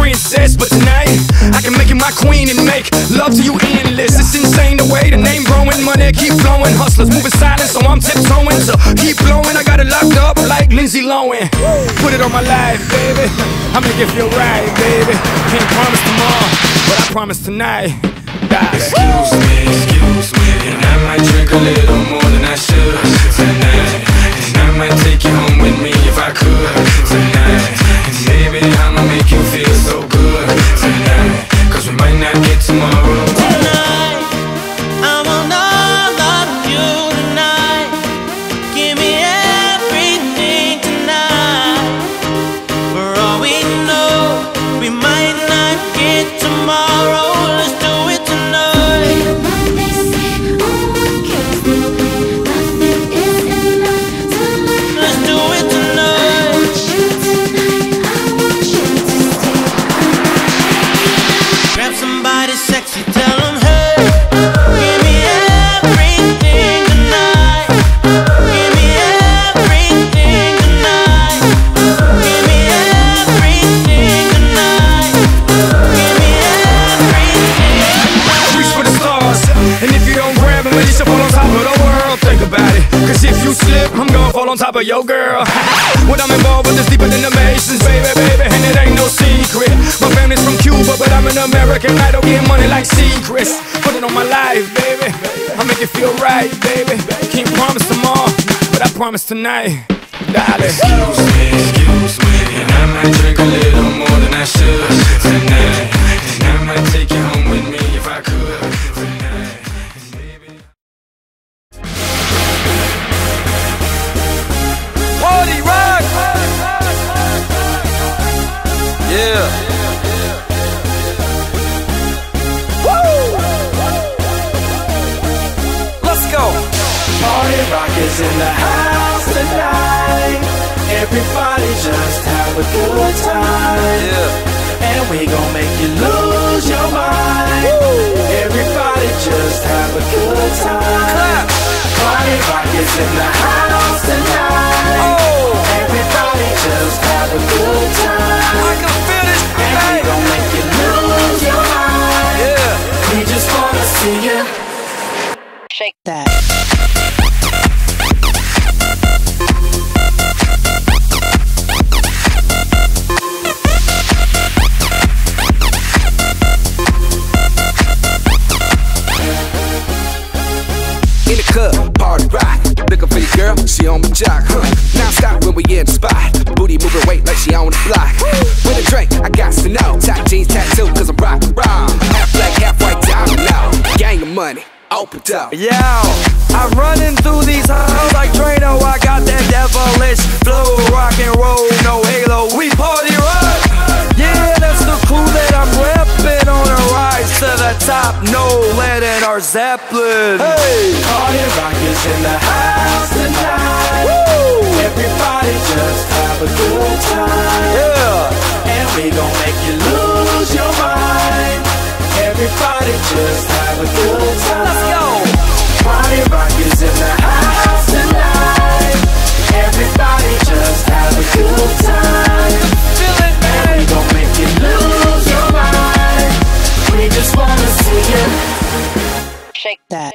princess, but tonight I can make you my queen and make love to you endless. It's insane the way the name growing, money keep flowing. Hustlers moving silent, so I'm tiptoeing. So keep blowing, I got it locked up like Lindsay Lohan. Put it on my life, baby. I'll make it feel right, baby. Can't promise tomorrow, but I promise tonight. Excuse me, and I might drink a little more than I should tonight. And I might take you home with me if I could tonight. And baby, I'ma make you feel so good tonight, 'cause we might not get tomorrow. Tonight, I want all of you tonight. Give me everything tonight. For all we know, we might not get tomorrow. Let's do it tonight. Let's do it tonight. Grab somebody sexy, tell them, hey, give me everything tonight. Give me everything tonight. Give me everything tonight. Give me everything. Reach for the stars, and if you don't grab them, at least you fall on top of the world. Think about it, 'cause if you slip, I'm gonna fall on top of your girl. When I'm involved with this deeper than the Masons, baby, and it ain't no secret. My family's from Cuba, but I'm an American. I don't get money like secrets. Put it on my life, baby. I'll make it feel right, baby. Can't promise tomorrow, but I promise tonight, darling. Excuse me, and I might drink a little more than I should tonight. And I might take you home with me if I could tonight. And baby, Party rock! Yeah. Woo! Let's go. Party rock is in the house tonight. Everybody just have a good time. Yeah. And we gon' make you lose your mind. Everybody just have a good time. Clap. Party rock is in the house tonight. Oh. Everybody just have a good time. I can feel this And we tonight. gon' make you lose your mind. Yeah. We just wanna see you. Shake that. In the club, party rock. Looking for the girl, she on my jock. Now stop when we in the spot. Booty moving weight like she on the block. With a drink, I got to know. Tight jeans, tattoo, 'cause I'm rock and roll. Half black, half white, diamond now. Gang of money, open up. Yeah, I'm running through these halls like Drano. I got that devilish flow, rock and roll, no halo. We party rock. Yeah, that's the crew that I'm repping on a rise to the top. No lead in our Zeppelin. Hey, Party rock is in the house tonight. woo, Everybody just have a good time. yeah. And we gon' make you lose your mind. Everybody just have a good time. Let's go. Party rock is in the house tonight. Everybody just have a good time. Feel it, And we man. gon' make you lose your mind. We just wanna see you. Shake that.